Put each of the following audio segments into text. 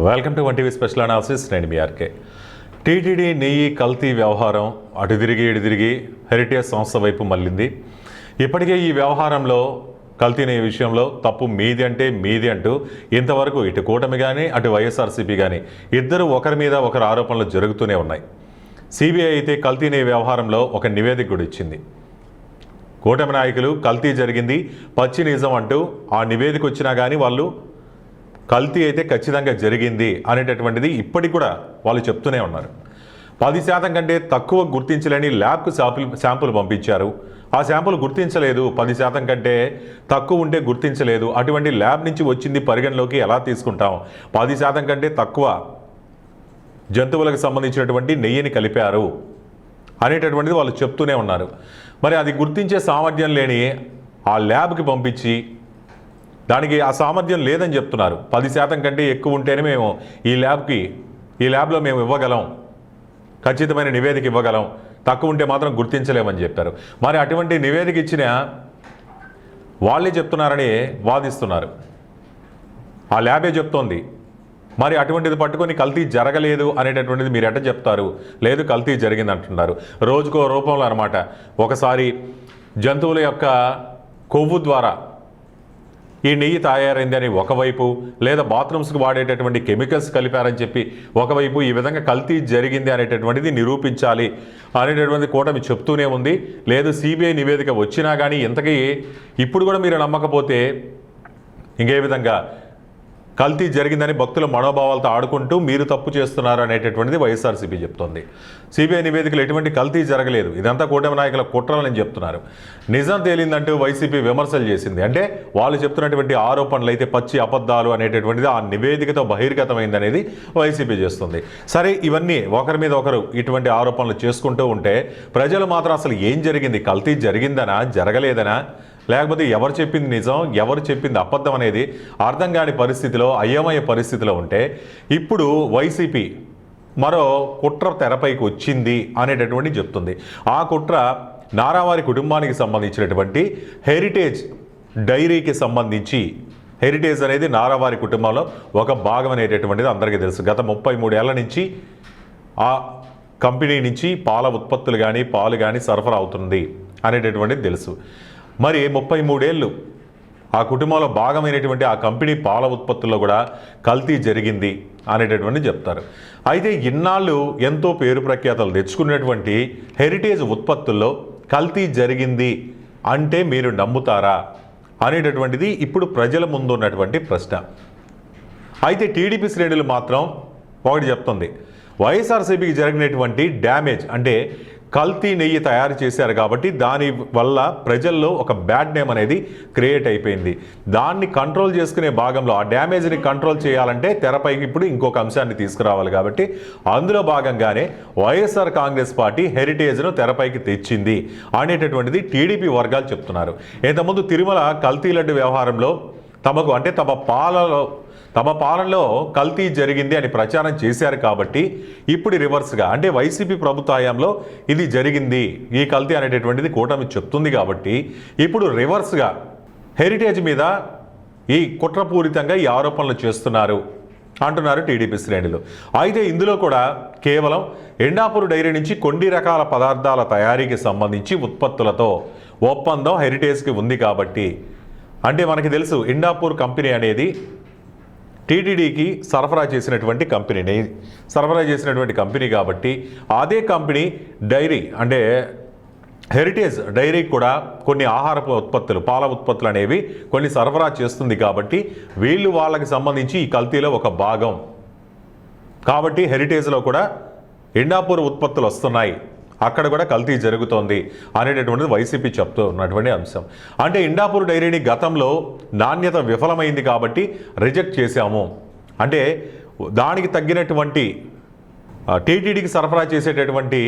Welcome to 1TV special analysis. నేను మీ RK. TTD నెయ్యి కల్తీ వ్యవహారం అటు తిరిగి ఇటు తిరిగి హెరిటేజ్ సంస్థ వైపు మళ్ళింది. ఇప్పటికే ఈ వ్యవహారంలో కల్తీ నెయ్యి విషయంలో తప్పు మీది అంటే మీది అంటూ ఇంతవరకు ఇటు కూటమి కానీ అటు వైఎస్ఆర్సీపీ కానీ ఇద్దరు ఒకరి మీద ఒకరు ఆరోపణలు జరుగుతూనే ఉన్నాయి. సిబిఐ అయితే కల్తీ నెయ్యి వ్యవహారంలో ఒక నివేదిక కూడా ఇచ్చింది. కూటమి నాయకులు కల్తీ జరిగింది పచ్చి నిజం అంటూ ఆ నివేదిక వచ్చినా కానీ వాళ్ళు కల్తీ అయితే ఖచ్చితంగా జరిగింది అనేటటువంటిది ఇప్పటికి కూడా వాళ్ళు చెప్తూనే ఉన్నారు. 10% కంటే తక్కువ గుర్తించలేని ల్యాబ్కు శాంపుల్ పంపించారు. ఆ శాంపుల్ గుర్తించలేదు, 10% కంటే తక్కువ ఉంటే గుర్తించలేదు. అటువంటి ల్యాబ్ నుంచి వచ్చింది పరిగణలోకి ఎలా తీసుకుంటాం? 10% కంటే తక్కువ జంతువులకు సంబంధించినటువంటి నెయ్యిని కలిపారు అనేటటువంటిది వాళ్ళు చెప్తూనే ఉన్నారు. మరి అది గుర్తించే సామర్థ్యం లేని ఆ ల్యాబ్కి పంపించి దానికి ఆ సామర్థ్యం లేదని చెప్తున్నారు. 10% కంటే ఎక్కువ ఉంటేనే మేము ఈ ల్యాబ్లో మేము ఇవ్వగలం, ఖచ్చితమైన నివేదిక ఇవ్వగలం, తక్కువ ఉంటే మాత్రం గుర్తించలేమని చెప్పారు. మరి అటువంటి నివేదిక ఇచ్చిన వాళ్ళే చెప్తున్నారని వాదిస్తున్నారు. ఆ ల్యాబే చెప్తోంది. మరి అటువంటిది పట్టుకొని కల్తీ జరగలేదు అనేటటువంటిది మీరు ఎట్ట చెప్తారు? లేదు కల్తీ జరిగింది అంటున్నారు. రోజుకో రూపంలో అనమాట. ఒకసారి జంతువుల యొక్క కొవ్వు ద్వారా ఈ నెయ్యి తయారైంది అని ఒకవైపు, లేదా బాత్రూమ్స్కి వాడేటటువంటి కెమికల్స్ కలిపారని చెప్పి ఒకవైపు, ఈ విధంగా కల్తీ జరిగింది అనేటటువంటిది నిరూపించాలి అనేటటువంటి కూటమి చెప్తూనే ఉంది. లేదు సిబిఐ నివేదిక వచ్చినా కానీ ఇంతకీ ఇప్పుడు కూడా మీరు నమ్మకపోతే ఇంకే విధంగా కల్తీ జరిగిందని భక్తుల మనోభావాలతో ఆడుకుంటూ మీరు తప్పు చేస్తున్నారు అనేటటువంటిది వైఎస్ఆర్సీపీ చెప్తోంది. సిబిఐ నివేదికలు ఎటువంటి కల్తీ జరగలేదు, ఇదంతా కూటమి నాయకుల కుట్రలని చెప్తున్నారు. నిజం తేలిందంటూ వైసీపీ విమర్శలు చేసింది. అంటే వాళ్ళు చెప్తున్నటువంటి ఆరోపణలు అయితే పచ్చి అబద్ధాలు అనేటటువంటిది ఆ నివేదికతో బహిర్గతమైందనేది వైసీపీ చేస్తుంది. సరే, ఇవన్నీ ఒకరి మీద ఒకరు ఇటువంటి ఆరోపణలు చేసుకుంటూ ఉంటే ప్రజలు మాత్రం అసలు ఏం జరిగింది, కల్తీ జరిగిందనా జరగలేదనా, లేకపోతే ఎవరు చెప్పింది నిజం ఎవరు చెప్పింది అబద్ధం అనేది అర్థం కాని పరిస్థితిలో, అయోమయ పరిస్థితిలో ఉంటే ఇప్పుడు వైసీపీ మరో కుట్ర తెరపైకి వచ్చింది అనేటటువంటి చెప్తుంది. ఆ కుట్ర నారావారి కుటుంబానికి సంబంధించినటువంటి హెరిటేజ్ డైరీకి సంబంధించి, హెరిటేజ్ అనేది నారావారి కుటుంబంలో ఒక భాగం అనేటటువంటిది అందరికీ తెలుసు. గత 33 ఏళ్ల నుంచి ఆ కంపెనీ నుంచి పాల ఉత్పత్తులు కానీ పాలు కానీ సరఫరా అవుతుంది అనేటటువంటిది తెలుసు. మరి 33 ఏళ్ళు ఆ కుటుంబంలో భాగమైనటువంటి ఆ కంపెనీ పాల ఉత్పత్తుల్లో కూడా కల్తీ జరిగింది అనేటటువంటి చెప్తారు. అయితే ఇన్నాళ్ళు ఎంతో పేరు ప్రఖ్యాతలు తెచ్చుకున్నటువంటి హెరిటేజ్ ఉత్పత్తుల్లో కల్తీ జరిగింది అంటే మీరు నమ్ముతారా అనేటటువంటిది ఇప్పుడు ప్రజల ముందు ఉన్నటువంటి ప్రశ్న. అయితే టీడీపీ శ్రేణులు మాత్రం ఒకటి చెప్తుంది, వైఎస్ఆర్సీపీకి జరిగినటువంటి డ్యామేజ్ అంటే కల్తీ నెయ్యి తయారు చేశారు కాబట్టి దాని వల్ల ప్రజల్లో ఒక బ్యాడ్ నేమ్ అనేది క్రియేట్ అయిపోయింది. దాన్ని కంట్రోల్ చేసుకునే భాగంలో ఆ డ్యామేజ్ని కంట్రోల్ చేయాలంటే తెరపైకి ఇప్పుడు ఇంకొక అంశాన్ని తీసుకురావాలి. కాబట్టి అందులో భాగంగానే వైఎస్ఆర్ కాంగ్రెస్ పార్టీ హెరిటేజ్ను తెరపైకి తెచ్చింది అనేటటువంటిది టీడీపీ వర్గాలు చెప్తున్నారు. ఇంతకుముందు తిరుమల కల్తీ లడ్డు వ్యవహారంలో తమకు అంటే తమ పాలనలో కల్తీ జరిగింది అని ప్రచారం చేశారు కాబట్టి ఇప్పుడు రివర్స్గా అంటే వైసీపీ ప్రభుత్వ హయాంలో ఇది జరిగింది, ఈ కల్తీ అనేటటువంటిది కూటమి చెప్తుంది కాబట్టి ఇప్పుడు రివర్స్గా హెరిటేజ్ మీద ఈ కుట్రపూరితంగా ఈ ఆరోపణలు చేస్తున్నారు అంటున్నారు టీడీపీ శ్రేణులు. అయితే ఇందులో కూడా కేవలం ఎండాపూర్ డైరీ నుంచి కొన్ని రకాల పదార్థాల తయారీకి సంబంధించి ఉత్పత్తులతో ఒప్పందం హెరిటేజ్కి ఉంది కాబట్టి, అంటే మనకి తెలుసు ఎండాపూర్ కంపెనీ అనేది టీటీడీకి సరఫరా చేసినటువంటి కంపెనీ కాబట్టి అదే కంపెనీ డైరీ అంటే హెరిటేజ్ డైరీకి కూడా కొన్ని ఆహారపు ఉత్పత్తులు పాల ఉత్పత్తులు అనేవి కొన్ని సరఫరా చేస్తుంది కాబట్టి వీళ్ళు వాళ్ళకి సంబంధించి ఈ కల్తీలో ఒక భాగం కాబట్టి హెరిటేజ్లో కూడా ఎండాపూర్ ఉత్పత్తులు వస్తున్నాయి, అక్కడ కూడా కల్తీ జరుగుతోంది అనేటటువంటిది వైసీపీ చెప్తూ ఉన్నటువంటి అంశం. అంటే ఎండాపూర్ డైరీని గతంలో నాణ్యత విఫలమైంది కాబట్టి రిజెక్ట్ చేశాము, అంటే దానికి తగ్గినటువంటి టీటీడీకి సరఫరా చేసేటటువంటి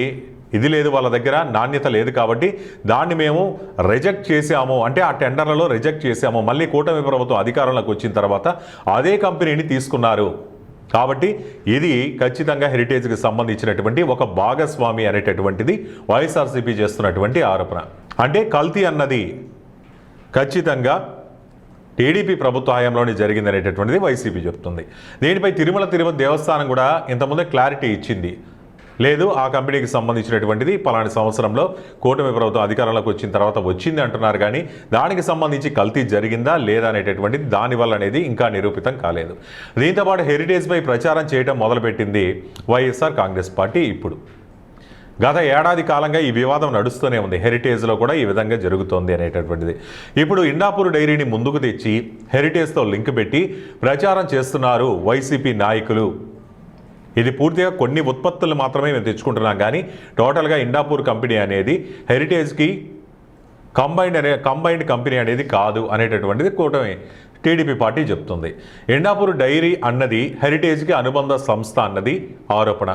ఇది లేదు, వాళ్ళ దగ్గర నాణ్యత లేదు కాబట్టి దాన్ని మేము రిజెక్ట్ చేశాము, అంటే ఆ టెండర్లలో రిజెక్ట్ చేశాము. మళ్ళీ కూటమి ప్రభుత్వం అధికారంలోకి వచ్చిన తర్వాత అదే కంపెనీని తీసుకున్నారు కాబట్టి ఇది ఖచ్చితంగా హెరిటేజ్కి సంబంధించినటువంటి ఒక భాగస్వామి అనేటటువంటిది వైఎస్ఆర్సీపీ చేస్తున్నటువంటి ఆరోపణ. అంటే కల్తీ అన్నది ఖచ్చితంగా టీడీపీ ప్రభుత్వ హయాంలోనే జరిగిందనేటటువంటిది వైసీపీ చెప్తుంది. దీనిపై తిరుపతి దేవస్థానం కూడా ఇంతకుముందే క్లారిటీ ఇచ్చింది. లేదు, ఆ కంపెనీకి సంబంధించినటువంటిది పలాని సంవత్సరంలో కూటమి ప్రభుత్వం అధికారంలోకి వచ్చిన తర్వాత వచ్చింది అంటున్నారు, కానీ దానికి సంబంధించి కల్తీ జరిగిందా లేదా అనేటటువంటిది దానివల్ల అనేది ఇంకా నిరూపితం కాలేదు. దీంతోపాటు హెరిటేజ్పై ప్రచారం చేయడం మొదలుపెట్టింది వైఎస్ఆర్ కాంగ్రెస్ పార్టీ. ఇప్పుడు గత ఏడాది కాలంగా ఈ వివాదం నడుస్తూనే ఉంది. హెరిటేజ్లో కూడా ఈ విధంగా జరుగుతోంది అనేటటువంటిది. ఇప్పుడు ఇండాపూర్ డైరీని ముందుకు తెచ్చి హెరిటేజ్తో లింక్ పెట్టి ప్రచారం చేస్తున్నారు వైసీపీ నాయకులు. ఇది పూర్తిగా కొన్ని ఉత్పత్తులు మాత్రమే మేము తెచ్చుకుంటున్నాం, కానీ టోటల్గా ఇండాపూర్ కంపెనీ అనేది హెరిటేజ్కి కంబైన్డ్ కంపెనీ అనేది కాదు అనేటటువంటిది కూటమి టీడీపీ పార్టీ చెప్తుంది. ఇండాపూర్ డైరీ అన్నది హెరిటేజ్కి అనుబంధ సంస్థ అన్నది ఆరోపణ.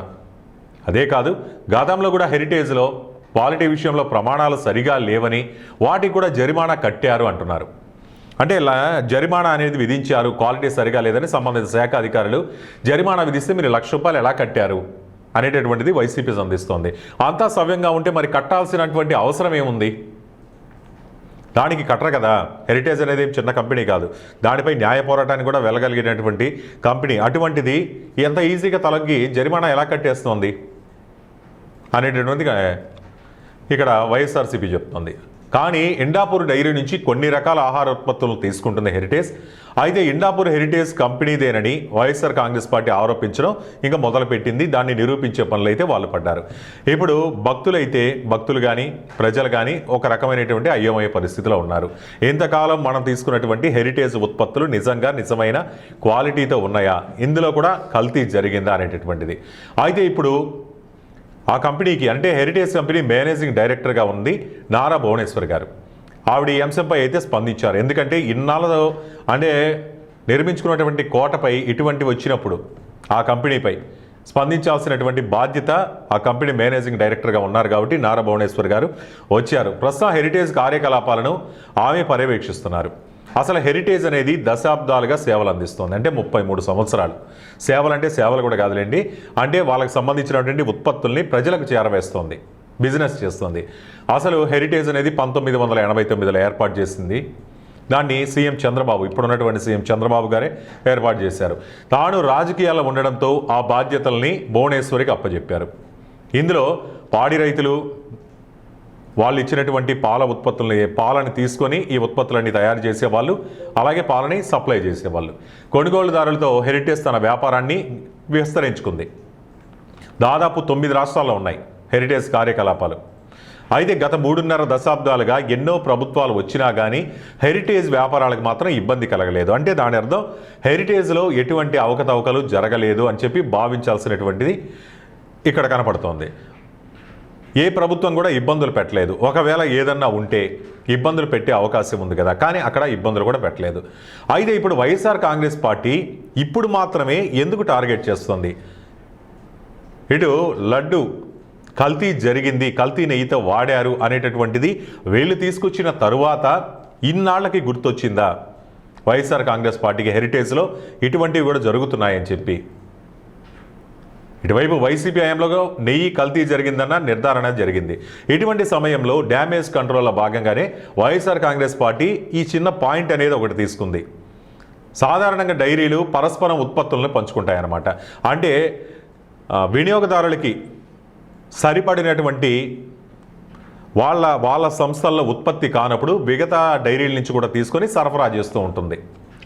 అదే కాదు, గతంలో కూడా హెరిటేజ్లో క్వాలిటీ విషయంలో ప్రమాణాలు సరిగా లేవని వాటికి కూడా జరిమానా కట్టారు అంటున్నారు. అంటే ఇలా జరిమానా అనేది విధించారు, క్వాలిటీ సరిగా లేదని సంబంధిత శాఖ అధికారులు జరిమానా విధిస్తే మీరు ₹1,00,000 ఎలా కట్టారు అనేటటువంటిది వైసీపీ సంధిస్తోంది. అంతా సవ్యంగా ఉంటే మరి కట్టాల్సినటువంటి అవసరం ఏముంది? దానికి కట్టరు కదా. హెరిటేజ్ అనేది చిన్న కంపెనీ కాదు, దానిపై న్యాయ పోరాటానికి కూడా వెళ్ళగలిగినటువంటి కంపెనీ. అటువంటిది ఎంత ఈజీగా తలగ్గి జరిమానా ఎలా కట్టేస్తోంది అనేటటువంటి ఇక్కడ వైఎస్ఆర్సీపీ చెప్తుంది. కానీ ఇండాపూర్ డైరీ నుంచి కొన్ని రకాల ఆహార ఉత్పత్తులను తీసుకుంటుంది హెరిటేజ్. అయితే ఇండాపూర్ హెరిటేజ్ కంపెనీదేనని వైఎస్ఆర్ కాంగ్రెస్ పార్టీ ఆరోపించడం ఇంకా మొదలుపెట్టింది. దాన్ని నిరూపించే పనులు అయితే వాళ్ళు పడ్డారు. ఇప్పుడు భక్తులు కానీ ప్రజలు కానీ ఒక రకమైనటువంటి అయోమయ పరిస్థితిలో ఉన్నారు. ఇంతకాలం మనం తీసుకున్నటువంటి హెరిటేజ్ ఉత్పత్తులు నిజమైన క్వాలిటీతో ఉన్నాయా, ఇందులో కూడా కల్తీ జరిగిందా అనేటటువంటిది. అయితే ఇప్పుడు ఆ కంపెనీకి అంటే హెరిటేజ్ కంపెనీ మేనేజింగ్ డైరెక్టర్గా ఉంది నారా భువనేశ్వర్ గారు. ఆవిడ ఈ అంశంపై అయితే స్పందించారు. ఎందుకంటే ఇన్నాళ్ళలో అంటే నిర్మించుకున్నటువంటి కోటపై ఇటువంటి వచ్చినప్పుడు ఆ కంపెనీపై స్పందించాల్సినటువంటి బాధ్యత ఆ కంపెనీ మేనేజింగ్ డైరెక్టర్గా ఉన్నారు కాబట్టి నారా భువనేశ్వర్ గారు వచ్చారు. ప్రస్తుతం హెరిటేజ్ కార్యకలాపాలను ఆమె పర్యవేక్షిస్తున్నారు. అసలు హెరిటేజ్ అనేది దశాబ్దాలుగా సేవలు అందిస్తుంది. అంటే 33 సంవత్సరాలు సేవలంటే సేవలు కూడా కాదులేండి, అంటే వాళ్ళకి సంబంధించినటువంటి ఉత్పత్తుల్ని ప్రజలకు చేరవేస్తుంది, బిజినెస్ చేస్తుంది. అసలు హెరిటేజ్ అనేది 1989లో ఏర్పాటు చేసింది. దాన్ని సీఎం చంద్రబాబు, ఇప్పుడున్నటువంటి సీఎం చంద్రబాబు గారే ఏర్పాటు చేశారు. తాను రాజకీయాల్లో ఉండడంతో ఆ బాధ్యతల్ని భువనేశ్వరికి అప్పచెప్పారు. ఇందులో పాడి రైతులు వాళ్ళు ఇచ్చినటువంటి పాలని తీసుకొని ఈ ఉత్పత్తులన్నీ తయారు చేసేవాళ్ళు, అలాగే పాలని సప్లై చేసేవాళ్ళు. కొనుగోలుదారులతో హెరిటేజ్ తన వ్యాపారాన్ని విస్తరించుకుంది. దాదాపు 9 రాష్ట్రాల్లో ఉన్నాయి హెరిటేజ్ కార్యకలాపాలు. అయితే గత 3.5 దశాబ్దాలుగా ఎన్నో ప్రభుత్వాలు వచ్చినా కానీ హెరిటేజ్ వ్యాపారాలకు మాత్రం ఇబ్బంది కలగలేదు. అంటే దాని అర్థం హెరిటేజ్లో ఎటువంటి అవకతవకలు జరగలేదు అని చెప్పి భావించాల్సినటువంటిది ఇక్కడ కనపడుతోంది. ఏ ప్రభుత్వం కూడా ఇబ్బందులు పెట్టలేదు. ఒకవేళ ఏదన్నా ఉంటే ఇబ్బందులు పెట్టే అవకాశం ఉంది కదా, కానీ అక్కడ ఇబ్బందులు కూడా పెట్టలేదు. అయితే ఇప్పుడు వైఎస్ఆర్ కాంగ్రెస్ పార్టీ ఇప్పుడు మాత్రమే ఎందుకు టార్గెట్ చేస్తుంది? ఇటు లడ్డు కల్తీ జరిగింది, కల్తీ నెయ్యితో వాడారు అనేటటువంటిది వీళ్ళు తీసుకొచ్చిన తరువాత ఇన్నాళ్లకి గుర్తొచ్చిందా వైఎస్ఆర్ కాంగ్రెస్ పార్టీకి హెరిటేజ్లో ఇటువంటివి కూడా జరుగుతున్నాయని చెప్పి? ఇటువైపు వైసీపీ హయాంలో నెయ్యి కల్తీ జరిగిందన్న నిర్ధారణ జరిగింది. ఇటువంటి సమయంలో డ్యామేజ్ కంట్రోల్లో భాగంగానే వైఎస్ఆర్ కాంగ్రెస్ పార్టీ ఈ చిన్న పాయింట్ అనేది ఒకటి తీసుకుంది. సాధారణంగా డైరీలు పరస్పరం ఉత్పత్తులను పంచుకుంటాయన్నమాట. అంటే వినియోగదారులకి సరిపడినటువంటి వాళ్ళ సంస్థల్లో ఉత్పత్తి కానప్పుడు మిగతా డైరీల నుంచి కూడా తీసుకొని సరఫరా చేస్తూ ఉంటుంది,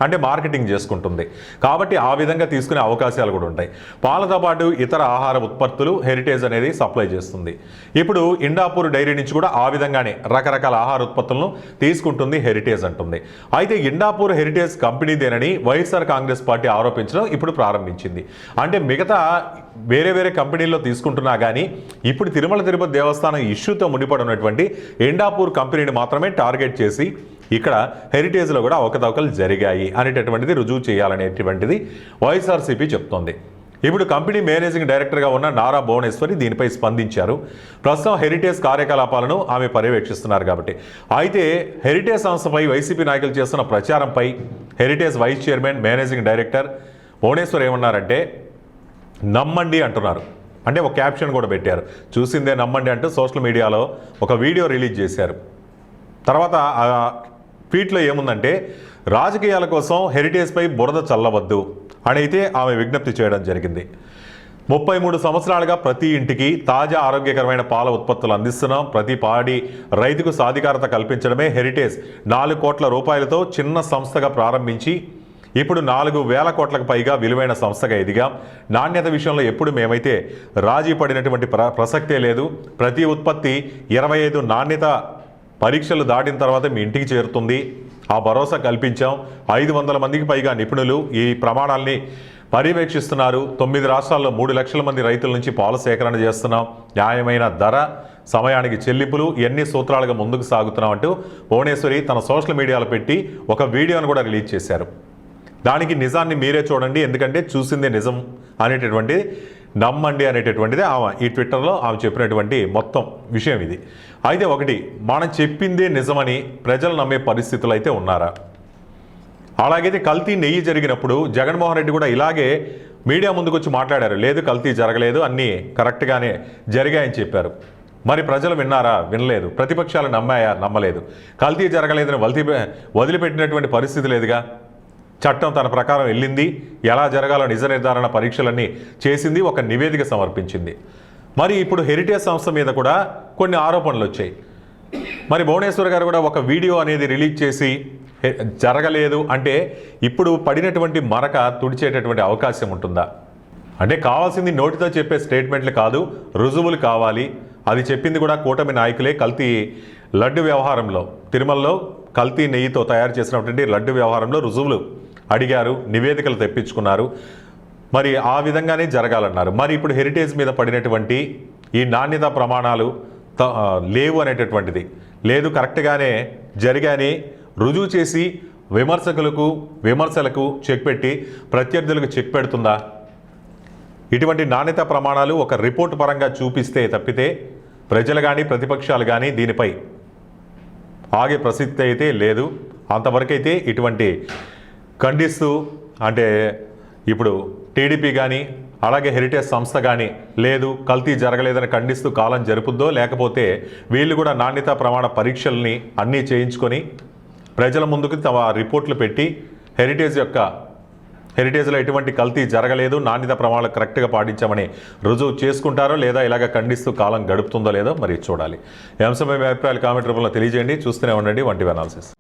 అంటే మార్కెటింగ్ చేసుకుంటుంది. కాబట్టి ఆ విధంగా తీసుకునే అవకాశాలు కూడా ఉంటాయి. పాలతో పాటు ఇతర ఆహార ఉత్పత్తులు హెరిటేజ్ అనేది సప్లై చేస్తుంది. ఇప్పుడు ఇండాపూర్ డైరీ నుంచి కూడా ఆ విధంగానే రకరకాల ఆహార ఉత్పత్తులను తీసుకుంటుంది హెరిటేజ్ అంటుంది. అయితే ఇండాపూర్ హెరిటేజ్ కంపెనీదేనని వైఎస్ఆర్ కాంగ్రెస్ పార్టీ ఆరోపించడం ఇప్పుడు ప్రారంభించింది. అంటే మిగతా వేరే కంపెనీల్లో తీసుకుంటున్నా కానీ ఇప్పుడు తిరుపతి దేవస్థానం ఇష్యూతో ముడిపడి ఉన్నటువంటి ఇండాపూర్ కంపెనీని మాత్రమే టార్గెట్ చేసి ఇక్కడ హెరిటేజ్లో కూడా అవకతవకలు జరిగాయి అనేటటువంటిది రుజువు చేయాలనేటువంటిది వైఎస్ఆర్సీపీ చెప్తోంది. ఇప్పుడు కంపెనీ మేనేజింగ్ డైరెక్టర్గా ఉన్న నారా భువనేశ్వరి దీనిపై స్పందించారు. ప్రస్తుతం హెరిటేజ్ కార్యకలాపాలను ఆమె పర్యవేక్షిస్తున్నారు కాబట్టి. అయితే హెరిటేజ్ సంస్థపై వైసీపీ నాయకులు చేస్తున్న ప్రచారంపై Heritage vice chairman managing director Bhuvaneshwar ఏమన్నారంటే నమ్మండి అంటున్నారు. అంటే ఒక క్యాప్షన్ కూడా పెట్టారు, చూసిందే నమ్మండి అంటూ సోషల్ మీడియాలో ఒక వీడియో రిలీజ్ చేశారు. తర్వాత ట్వీట్లో ఏముందంటే రాజకీయాల కోసం హెరిటేజ్పై బురద చల్లవద్దు అని అయితే ఆమె విజ్ఞప్తి చేయడం జరిగింది. 33 సంవత్సరాలుగా ప్రతి ఇంటికి తాజా ఆరోగ్యకరమైన పాల ఉత్పత్తులు అందిస్తున్నాం. ప్రతి పాడి రైతుకు సాధికారత కల్పించడమే హెరిటేజ్ 4 కోట్ల రూపాయలతో చిన్న సంస్థగా ప్రారంభించి ఇప్పుడు 4,000 కోట్లకు పైగా విలువైన సంస్థగా ఎదిగాం. నాణ్యత విషయంలో ఎప్పుడు మేమైతే రాజీ పడినటువంటి ప్రసక్తే లేదు. ప్రతి ఉత్పత్తి 25 నాణ్యత పరీక్షలు దాటిన తర్వాత మీ ఇంటికి చేరుతుంది. ఆ భరోసా కల్పించాం. 500 మందికి పైగా నిపుణులు ఈ ప్రమాణాల్ని పర్యవేక్షిస్తున్నారు. 9 రాష్ట్రాల్లో 3 లక్షల మంది రైతుల నుంచి పాల సేకరణ చేస్తున్నాం. న్యాయమైన ధర, సమయానికి చెల్లింపులు, ఎన్ని సూత్రాలుగా ముందుకు సాగుతున్నాం అంటూ భువనేశ్వరి తన సోషల్ మీడియాలో పెట్టి ఒక వీడియోను కూడా రిలీజ్ చేశారు. దానికి నిజాన్ని మీరే చూడండి, ఎందుకంటే చూసిందే నిజం అనేటటువంటి నమ్మండి అనేటటువంటిది ఆమె ఈ ట్విట్టర్లో ఆమె చెప్పినటువంటి మొత్తం విషయం ఇది. అయితే ఒకటి, మనం చెప్పిందే నిజమని ప్రజలు నమ్మే పరిస్థితులు అయితే ఉన్నారా? అలాగైతే కల్తీ నెయ్యి జరిగినప్పుడు జగన్మోహన్ రెడ్డి కూడా ఇలాగే మీడియా ముందుకు వచ్చి మాట్లాడారు. లేదు, కల్తీ జరగలేదు, అన్నీ కరెక్ట్గానే జరిగాయని చెప్పారు. మరి ప్రజలు విన్నారా? వినలేదు. ప్రతిపక్షాలు నమ్మాయా? నమ్మలేదు. కల్తీ జరగలేదని వదిలిపెట్టినటువంటి పరిస్థితి లేదుగా. చట్టం తన ప్రకారం వెళ్ళింది. ఎలా జరగాలో నిజ నిర్ధారణ పరీక్షలన్నీ చేసింది, ఒక నివేదిక సమర్పించింది. మరి ఇప్పుడు హెరిటేజ్ సంస్థ మీద కూడా కొన్ని ఆరోపణలు వచ్చాయి. మరి భువనేశ్వర్ గారు కూడా ఒక వీడియో అనేది రిలీజ్ చేసి జరగలేదు అంటే ఇప్పుడు పడినటువంటి మరక తుడిచేటటువంటి అవకాశం ఉంటుందా? అంటే కావాల్సింది నోటితో చెప్పే స్టేట్మెంట్లు కాదు, రుజువులు కావాలి. అది చెప్పింది కూడా కూటమి నాయకులే. కల్తీ లడ్డు వ్యవహారంలో, తిరుమలలో కల్తీ నెయ్యితో తయారు చేసినటువంటి లడ్డు వ్యవహారంలో రుజువులు అడిగారు, నివేదికలు తెప్పించుకున్నారు. మరి ఆ విధంగానే జరగాలన్నారు. మరి ఇప్పుడు హెరిటేజ్ మీద పడినటువంటి ఈ నాణ్యత ప్రమాణాలు లేవు అనేటటువంటిది లేదు, కరెక్ట్గానే జరిగానే రుజువు చేసి విమర్శలకు చెక్ పెట్టి ప్రత్యర్థులకు చెక్ పెడుతుందా? ఇటువంటి నాణ్యత ప్రమాణాలు ఒక రిపోర్ట్ పరంగా చూపిస్తే తప్పితే ప్రజలు కానీ ప్రతిపక్షాలు కానీ దీనిపై ఆగే ప్రసక్తి అయితే లేదు. అంతవరకైతే ఇటువంటి ఖండిస్తూ, అంటే ఇప్పుడు టీడీపీ కానీ అలాగే హెరిటేజ్ సంస్థ కానీ లేదు కల్తీ జరగలేదని ఖండిస్తూ కాలం జరుపుద్దో, లేకపోతే వీళ్ళు కూడా నాణ్యత ప్రమాణ పరీక్షల్ని అన్నీ చేయించుకొని ప్రజల ముందుకు తమ రిపోర్ట్లు పెట్టి హెరిటేజ్లో ఎటువంటి కల్తీ జరగలేదు, నాణ్యత ప్రమాణాలు కరెక్ట్గా పాటించామని రుజువు చేసుకుంటారో లేదా ఇలాగ ఖండిస్తూ కాలం గడుపుతుందో లేదో మరి చూడాలి. ఈ అంశంపై మీ అభిప్రాయాలు కామెంట్ రూపంలో తెలియజేయండి. చూస్తూనే ఉండండి 1TV అనాలిసిస్.